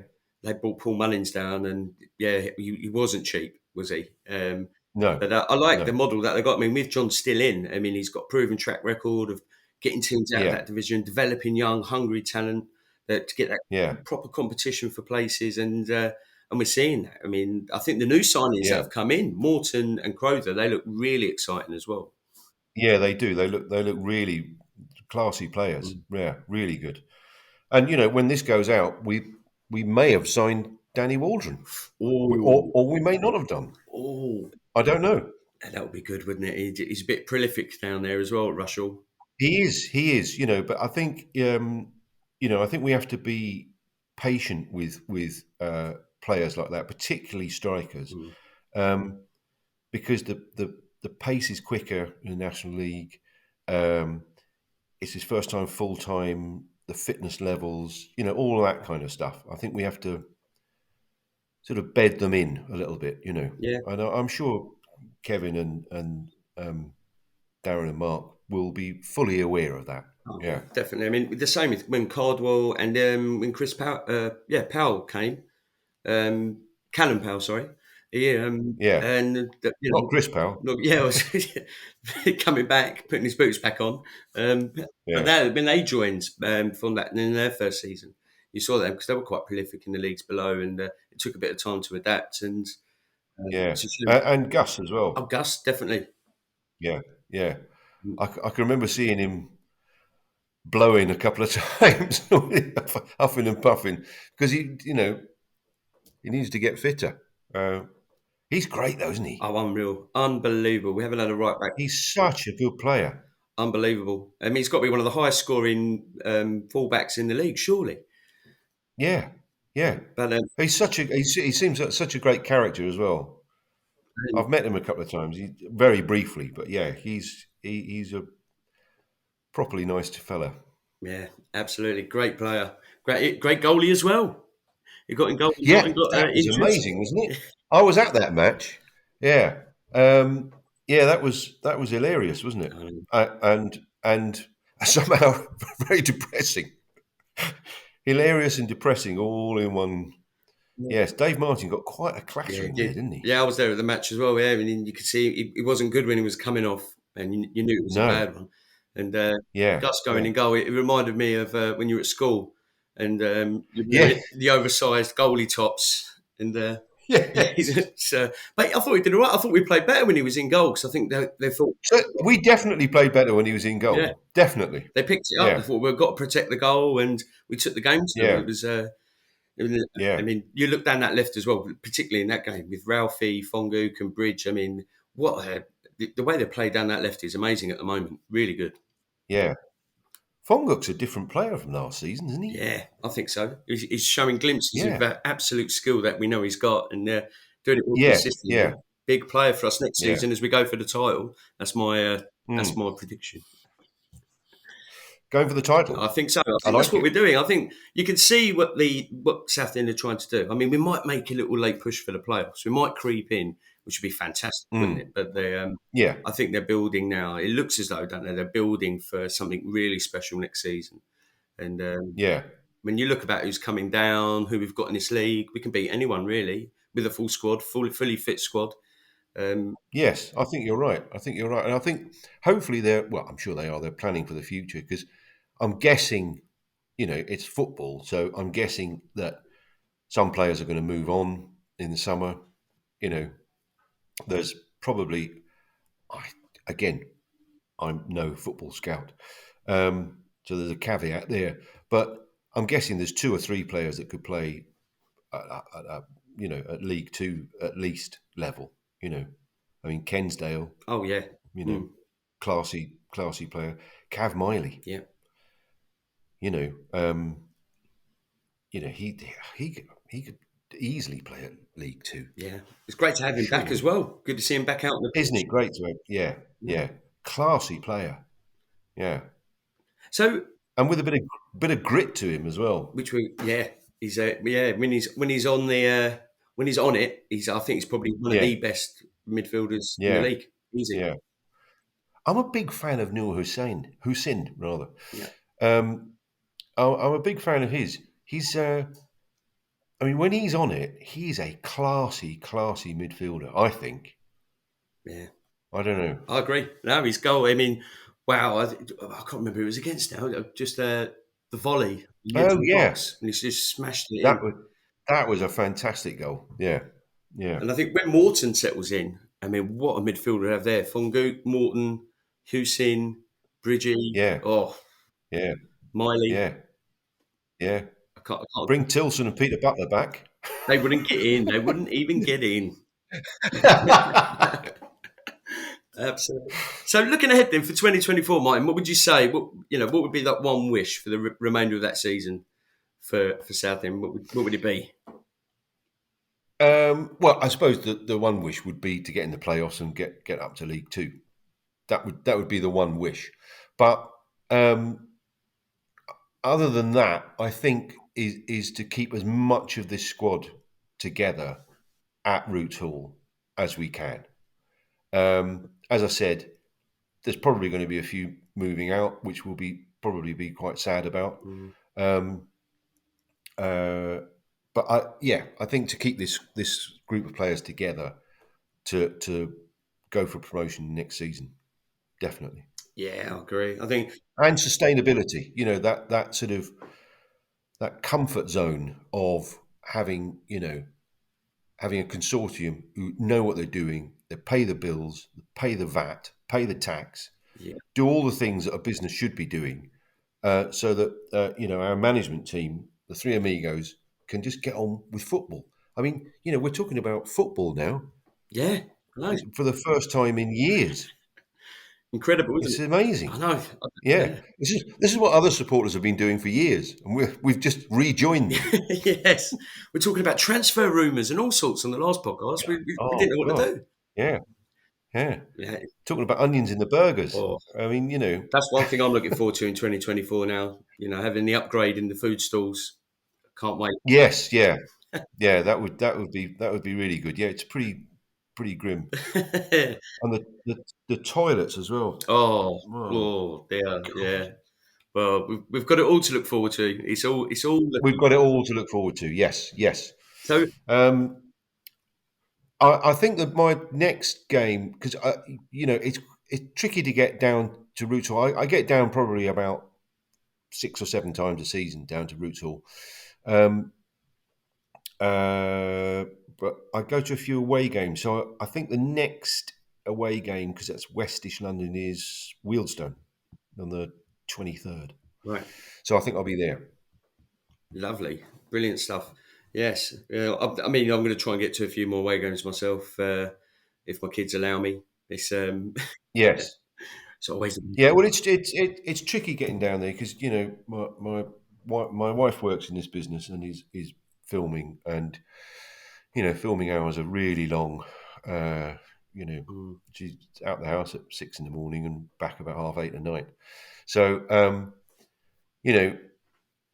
they brought Paul Mullins down, and he wasn't cheap, was he? No. But I like the model that they got. I mean, with John still in, I mean, he's got a proven track record of getting teams out of that division, developing young, hungry talent to get that proper competition for places, and we're seeing that. I mean, I think the new signings that have come in, Morton and Crowther, they look really exciting as well. Yeah, they do. They look really classy players. Yeah, really good. And when this goes out, we may have signed Danny Waldron, or we may not have done. Oh, I don't know. That would be good, wouldn't it? He's a bit prolific down there as well, Russell. He is. But I think I think we have to be patient with players like that, particularly strikers, because the pace is quicker in the National League. It's his first time full time. The fitness levels, all of that kind of stuff. I think we have to sort of bed them in a little bit, Yeah. And I'm sure Kevin and Darren and Mark will be fully aware of that. Oh, yeah, definitely. I mean, the same with when Cardwell and when Chris Powell, Powell came, Callum Powell, sorry. Yeah, Yeah, and not Chris Powell. look, yeah, I was coming back, putting his boots back on. But Yeah, when they joined from that in their first season, you saw them because they were quite prolific in the leagues below, and it took a bit of time to adapt. And yeah, it's a shame. and Gus as Oh, well. Gus, definitely. Yeah, yeah. I can remember seeing him blowing a couple of times, huffing and puffing, because he needs to get fitter. He's great though, isn't he? Oh, unreal, unbelievable. We haven't had a right back. He's such a good player. Unbelievable. I mean, he's got to be one of the highest scoring fullbacks in the league, surely. Yeah, yeah. But He seems like such a great character as well. I've met him a couple of times, very briefly, but yeah, he's a properly nice fella. yeah, absolutely, great player, great goalie as well. He got in goal. He got, Yeah, he got that was injured. amazing, wasn't it? I was at that match. Yeah, yeah, that was hilarious, wasn't it? And somehow very depressing, hilarious and depressing all in one. Yes, Dave Martin got quite a Yeah, he clattering there, did. didn't he? Yeah, I was there at the match as well. Yeah, I mean, you could see he wasn't good when he was coming off, and you knew it was a No. bad one. And Yeah, Gus going yeah, in goal, it reminded me of when you were at school, and you yeah, wear the oversized goalie tops. And yeah. but I thought he did all right. I thought we played better when he was in goal because I think they thought, So we definitely played better when he was in yeah, goal. Definitely. they picked it up. They Yeah, thought we've got to protect the goal, and we took the game to them. yeah, It was. I yeah, mean, you look down that left as well, particularly in that game with Ralphie, Fongook, and Bridge. I mean, the way they play down that left is amazing at the moment. Really good. yeah. Fongook's a different player from last season, isn't he? Yeah, I think so. He's showing glimpses of Yeah, that absolute skill that we know he's got, and doing it more yeah, consistently. yeah, Big player for us next yeah. season as we go for the title. That's Mm. my prediction. Going for the title. I think so. I I think that's like what it. we're doing. I think you can see what Southend are trying to do. I mean, we might make a little late push for the playoffs. We might creep in, which would be fantastic, wouldn't Mm. it? But Yeah, I think they're building now. It looks as though, don't they? They're building for something really special next season. And yeah, when you look about who's coming down, who we've got in this league, we can beat anyone really with a full squad, fully fit squad. Um, yes. I think you're right. I think you're right, and I think hopefully they're. Well, I'm sure they are. They're planning for the future because I'm guessing, it's football, so I'm guessing that some players are going to move on in the summer. You know, there's probably, I again, I'm no football scout, so there's a caveat there. But I'm guessing there's two or three players that could play at League Two at least level. I mean Kensdale, oh yeah, you know, Mm, classy player. Cav Miley, yeah, you know, um, he could easily play at League Two, yeah. It's great to have him back as surely. well. Good to see him back out on the Isn't pitch. it great to have? Yeah, Yeah. yeah, classy player. Yeah, So and with a bit of grit to him as well. yeah, he's when he's on when he's on it, I think he's probably one of Yeah, the best midfielders in the yeah, league. Easy. yeah. I'm a big fan of Noor Hussein rather. Yeah, Um, I'm a big fan of his. He's, I mean, when he's on it, he's a classy midfielder. I think. yeah. I don't know. I agree. No, his goal. I mean, wow. I can't remember who it was against now. Just the volley into Oh the yeah, box, and he's just smashed it that in. was that was a fantastic goal. Yeah, yeah, And I think when Morton settles in, I mean, what a midfielder to have there. Fungook, Morton, Hussein, Bridgie. yeah, Oh, yeah, Miley. yeah, yeah. I can't. Bring Tilson and Peter Butler back. They wouldn't get in. They wouldn't even get in. Absolutely. So, looking ahead then for 2024, Martin, what would you say? What would be that one wish for the remainder of that season for Southend? What would it be? Well, I suppose the one wish would be to get in the playoffs and get up to League Two. That would be the one wish. But other than that, I think is to keep as much of this squad together at Roots Hall as we can. As I said, there's probably going to be a few moving out, which will probably be quite sad about. Mm. Um, uh, but I think to keep this group of players together to go for promotion next season, definitely. Yeah, I agree. I think And sustainability, that sort of that comfort zone of having having a consortium who know what they're doing, they pay the bills, pay the VAT, pay the tax, yeah, do all the things that a business should be doing, so that our management team, the three amigos, can just get on with football. I mean, we're talking about football now yeah, I know. for the first time in years. Incredible, isn't It's it? amazing. I know. Yeah, Yeah. this is what other supporters have been doing for years, and we've just rejoined them. Yes, we're talking about transfer rumours and all sorts on the last podcast. We didn't Oh know what to God, do. yeah, yeah. Yeah. Talking about onions in the burgers. Oh, I mean, that's one thing I'm looking forward to in 2024 now. Having the upgrade in the food stalls. Can't wait. yes, yeah, yeah. That would be really good. Yeah, it's pretty grim, and the toilets as well. Oh, Oh, oh, dear, God. yeah. Well, we've got it all to look forward to. It's all. We've got it all to look forward to. Yes, yes. So Um, I think that my next game, because it's tricky to get down to Roots Hall. I get down probably about 6 or 7 times a season down to Roots Hall. Um, but I go to a few away games. So I think the next away game, because that's West-ish London, is Wealdstone on the 23rd. right, So I think I'll be there. lovely, brilliant stuff. Yes, I mean, I'm going to try and get to a few more away games myself if my kids allow me. It's Yes. it's always Yeah. Well, it's tricky getting down there because my wife works in this business and is filming, and filming hours are really long. She's out the house at 6 a.m. and back about 8:30 at night. So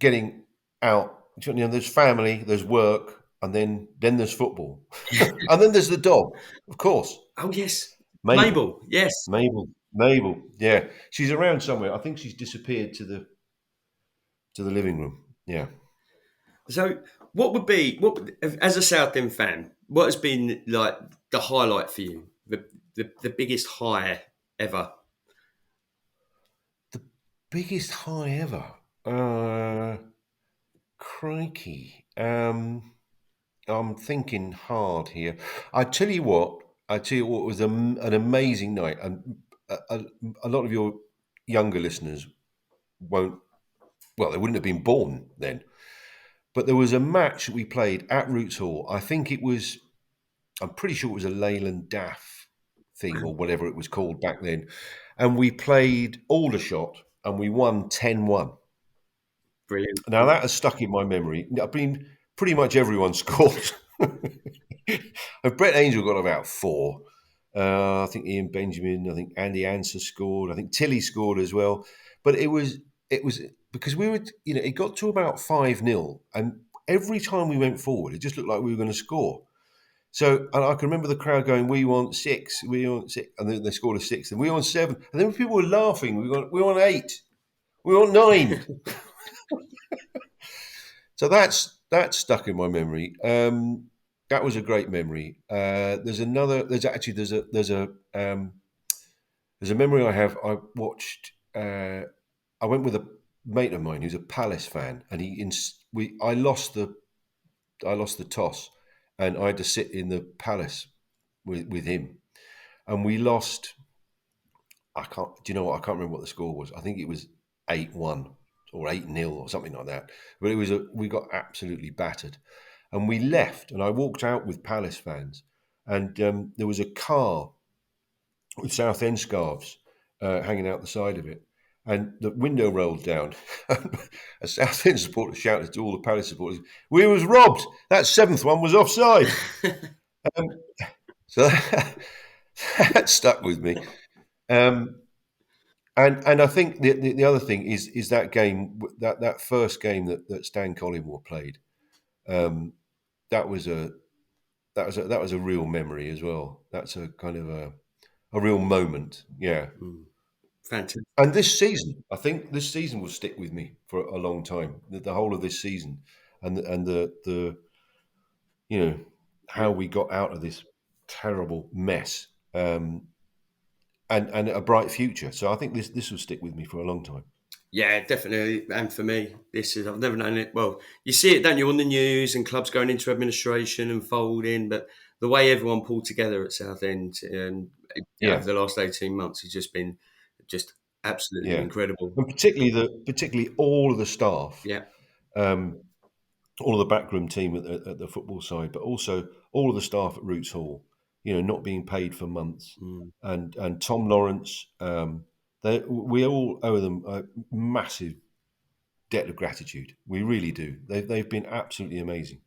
getting out. There's family, there's work, and then there's football, and then there's the dog, of course. Oh yes, Mabel, Mabel. Yes. Mabel. Yeah, she's around somewhere. I think she's disappeared to the living room. Yeah. So, as a Southend fan, what has been like the highlight for you? The biggest high ever. The biggest high ever. Crikey. I'm thinking hard here. I tell you what was an amazing night, and a lot of your younger listeners won't. Well, they wouldn't have been born then. But there was a match we played at Roots Hall. I think it was. I'm pretty sure it was a Leyland Daff thing or whatever it was called back then, and we played Aldershot and we won 10-1. Brilliant. Now that has stuck in my memory. I mean, pretty much everyone scored. And Brett Angel got about 4. I think Ian Benjamin. I think Andy Anser scored. I think Tilly scored as well. But it was because we were. It got to about 5-0, and every time we went forward, it just looked like we were going to score. So, and I can remember the crowd going, "We want 6, we want 6," and then they scored a 6, and we want 7, and then people were laughing. We want 8, we want 9. So that's stuck in my memory. That was a great memory. There's a memory I have. I watched. I went with a mate of mine who's a Palace fan, and I lost the toss, and I had to sit in the Palace with him, and we lost. I can't. Do you know what? I can't remember what the score was. I think it was 8-1 or 8-0 or something like that. But we got absolutely battered, and we left. And I walked out with Palace fans, and there was a car with Southend scarves hanging out the side of it, and the window rolled down. A Southend supporter shouted to all the Palace supporters, "We was robbed. That 7th one was offside." So that stuck with me. And I think the other thing is that game, that first game that Stan Collymore played. That was a real memory as well. That's a kind of a real moment. Yeah. Fantastic. And this season, I think this season will stick with me for a long time. The whole of this season, and the how we got out of this terrible mess, and a bright future. So I think this will stick with me for a long time. Yeah, definitely. And for me, I've never known it. Well, you see it, don't you, on the news and clubs going into administration and folding, but the way everyone pulled together at Southend over the last 18 months has just been absolutely incredible. And particularly all of the staff. Yeah. All of the backroom team at the football side, but also all of the staff at Roots Hall, not being paid for months. And Tom Lawrence, we all owe them a massive debt of gratitude. We really do. They've been absolutely amazing.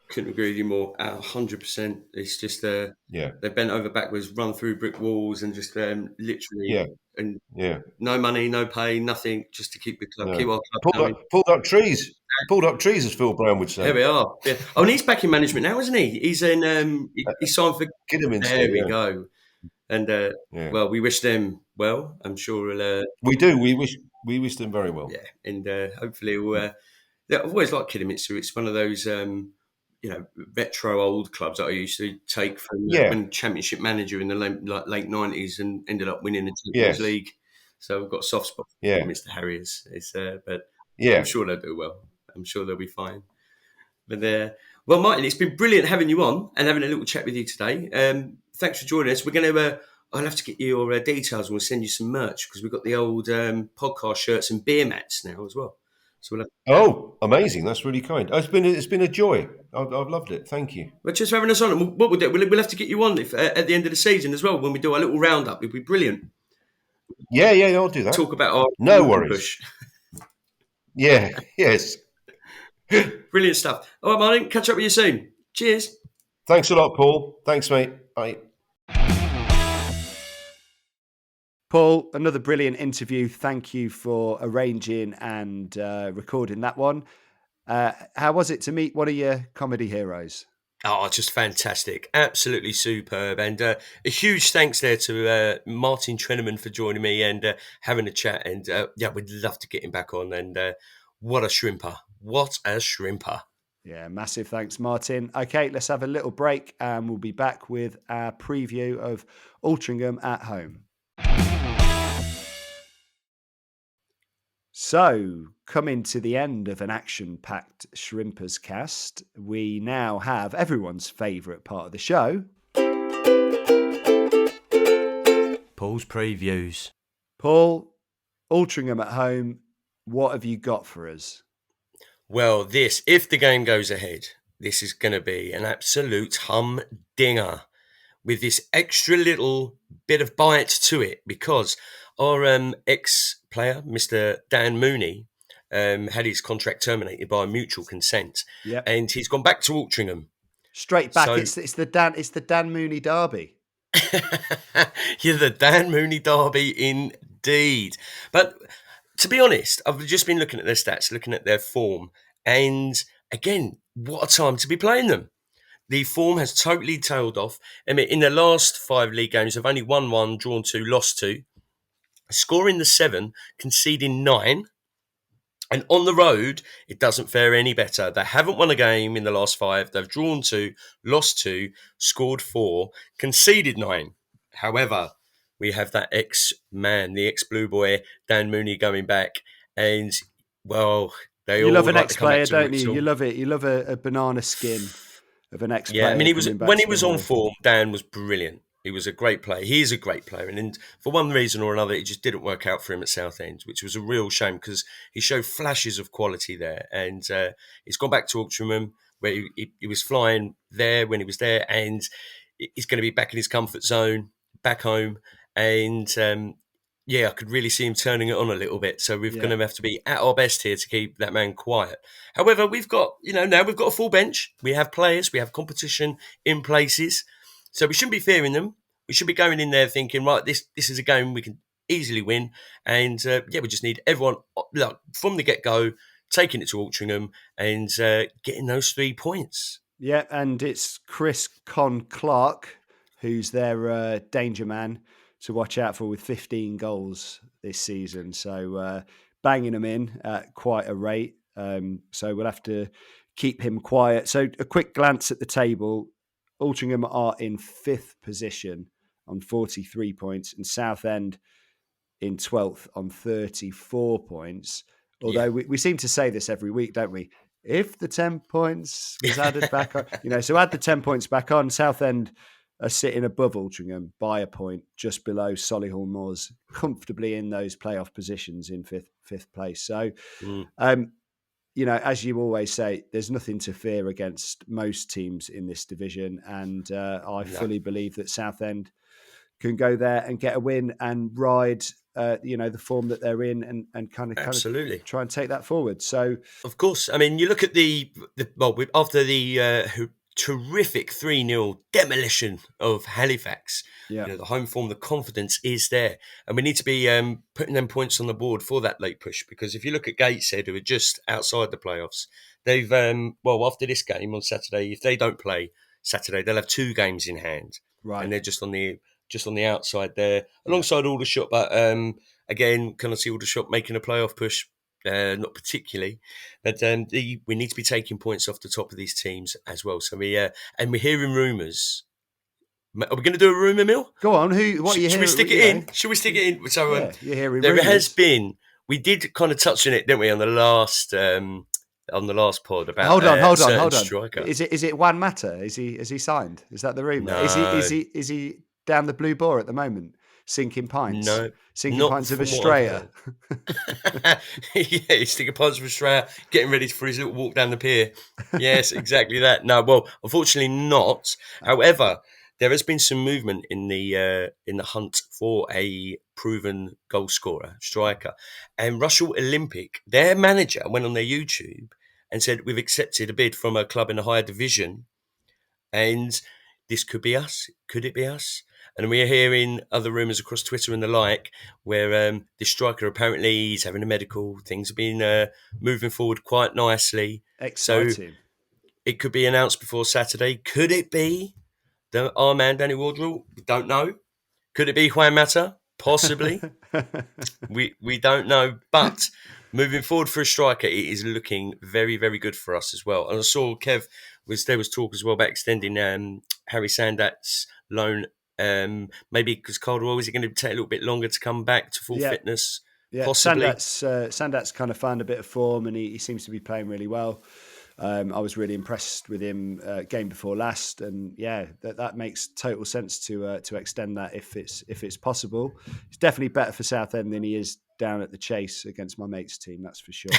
Couldn't agree with you more. 100%. It's just they've bent over backwards, run through brick walls, and just literally no money, no pay, nothing, just to keep the club, keep our club going. Pulled up trees. Pulled up trees, as Phil Brown would say. Here we are. Yeah. Oh, and he's back in management now, isn't he? He's in. He's signed for. There we go. And well, we wish them well. I'm sure. We do. We wish them very well. Yeah, and hopefully we'll. I've always liked Kidderminster. It's one of those retro old clubs that I used to take from when Championship manager in the late 90s and ended up winning the Champions League. So I've got a soft spot for Mr. Harriers. But I'm sure they'll do well. I'm sure they'll be fine. But well, Martin, it's been brilliant having you on and having a little chat with you today. Thanks for joining us. We're going to. I'll have to get your details and we'll send you some merch because we've got the old podcast shirts and beer mats now as well. So amazing! That's really kind. It's been a joy. I've loved it. Thank you. Well, just for having us on. And what we'll do, we'll have to get you on at the end of the season as well when we do our little roundup. It'd be brilliant. Yeah, I'll do that. Talk about our worries. Push. Yes. Brilliant stuff. All right, Martin. Catch up with you soon. Cheers. Thanks a lot, Paul. Thanks, mate. Bye. Paul, another brilliant interview. Thank you for arranging and recording that one. How was it to meet one of your comedy heroes? Oh, just fantastic. Absolutely superb. And a huge thanks there to Martin Trenaman for joining me and having a chat. And we'd love to get him back on. And what a shrimper. What a shrimper. Yeah, massive thanks, Martin. Okay, let's have a little break and we'll be back with our preview of Altrincham at home. So, coming to the end of an action-packed Shrimperscast, we now have everyone's favourite part of the show. Paul's previews. Paul, Altrincham at home, what have you got for us? Well, if the game goes ahead, this is going to be an absolute humdinger with this extra little bit of bite to it because our ex-player, Mr. Dan Mooney, had his contract terminated by mutual consent, and he's gone back to Altrincham. Straight back, so, it's the Dan Mooney derby. You're the Dan Mooney derby indeed. But to be honest, I've just been looking at their stats, looking at their form, and again, what a time to be playing them. The form has totally tailed off. I mean, in the last 5 league games, they've only won 1, drawn 2, lost 2. Scoring the 7, conceding 9. And on the road, it doesn't fare any better. They haven't won a game in the last 5. They've drawn 2, lost 2, scored 4, conceded 9. However, we have that ex-man, the ex-blue boy, Dan Mooney, going back. And, well, you love an ex-player, don't you? You love it. You love a banana skin of an ex-player. Yeah, I mean, when he was on form, Dan was brilliant. He was a great player. He is a great player. And for one reason or another, it just didn't work out for him at Southend, which was a real shame because he showed flashes of quality there. And he's gone back to Altrincham where he was flying there when he was there. And he's going to be back in his comfort zone, back home. And I could really see him turning it on a little bit. So we're going to have to be at our best here to keep that man quiet. However, we've got, now we've got a full bench. We have players. We have competition in places. So we shouldn't be fearing them. We should be going in there thinking, right, this is a game we can easily win. And, we just need everyone, from the get-go, taking it to Altrincham and getting those 3 points. Yeah, and it's Chris Clark, who's their danger man to watch out for with 15 goals this season. So banging them in at quite a rate. So we'll have to keep him quiet. So a quick glance at the table. Altrincham are in 5th position on 43 points and Southend in 12th on 34 points. Although we seem to say this every week, don't we? If the 10 points was added back on, so add the 10 points back on. Southend are sitting above Altrincham by a point, just below Solihull Moors, comfortably in those playoff positions in fifth place. So, as you always say, there's nothing to fear against most teams in this division. And I fully believe that Southend can go there and get a win and ride, the form that they're in and kind of try and take that forward. So, of course, I mean, you look at after the terrific 3-0 demolition of Halifax. The home form, the confidence is there, and we need to be putting them points on the board for that late push. Because if you look at Gateshead, who are just outside the playoffs, they've after this game on Saturday, if they don't play Saturday, they'll have 2 games in hand, right, and they're just on the outside there, alongside Aldershot. But again, can I see Aldershot making a playoff push? Not particularly, but we need to be taking points off the top of these teams as well. So we're hearing rumours. Are we going to do a rumour mill? Go on. What are you hearing? Should we stick it in? Should we stick it in? So you're hearing there rumours. has been. We did kind of touch on it, didn't we, on the last pod about hold on. striker. Is it Juan Mata? Has he signed? Is that the rumour? No. Is he down the blue bore at the moment? Sinking pints? No. Sinking pints of Australia? He's sticking pints of Australia, getting ready for his little walk down the pier. Yes, exactly that. No, well, unfortunately not. However, there has been some movement in the hunt for a proven goal scorer, striker. And Russell Olympic, their manager, went on their YouTube and said, we've accepted a bid from a club in a higher division. And this could be us. Could it be us? And we're hearing other rumours across Twitter and the like, where this striker apparently is having a medical. Things have been moving forward quite nicely. Exciting. So it could be announced before Saturday. Could it be our man Danny Wardrell? We don't know. Could it be Juan Mata? Possibly. we don't know. But moving forward for a striker, it is looking very, very good for us as well. And I saw there was talk as well about extending Harry Sandat's loan. Maybe because Caldwell, is it going to take a little bit longer to come back to full fitness? Yeah, possibly. Sandat's kind of found a bit of form and he seems to be playing really well. I was really impressed with him game before last, and that makes total sense to extend that if it's possible. It's definitely better for Southend than he is down at the Chase against my mate's team. That's for sure.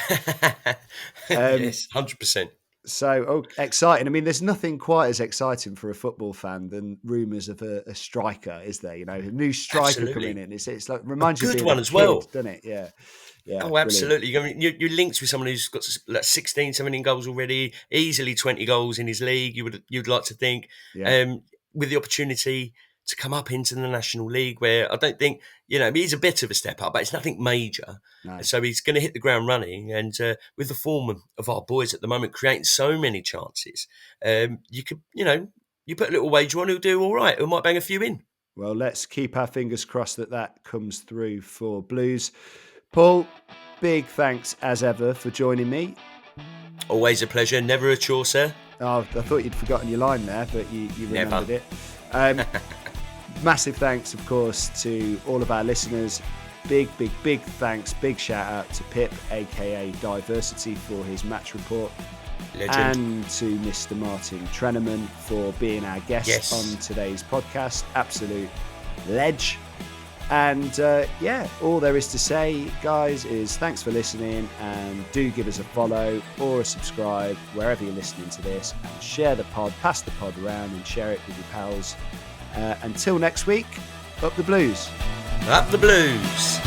Yes, 100%. So exciting! I mean, there's nothing quite as exciting for a football fan than rumours of a striker, is there? A new striker coming in. It's like reminds you of being one a as kid, well, doesn't it? Yeah. Oh, absolutely. I mean, you're linked with someone who's got 16, 17 goals already, easily 20 goals in his league. You'd like to think, with the opportunity to come up into the National League, where I don't think, he's a bit of a step up, but it's nothing major. No. So he's going to hit the ground running. And with the form of our boys at the moment, creating so many chances, you could, you put a little wager on who'll do all right, who might bang a few in. Well, let's keep our fingers crossed that comes through for Blues. Paul, big thanks as ever for joining me. Always a pleasure, never a chore, sir. Oh, I thought you'd forgotten your line there, but you remembered it. Massive thanks, of course, to all of our listeners. Big thanks, big shout out to Pip, aka Diversity, for his match report. Legend. And to Mr. Martin Trenaman for being our guest on today's podcast. Absolute ledge. And all there is to say, guys, is thanks for listening, and do give us a follow or a subscribe wherever you're listening to this, and share the pod, pass the pod around and share it with your pals. Until next week, up the Blues. Up the Blues.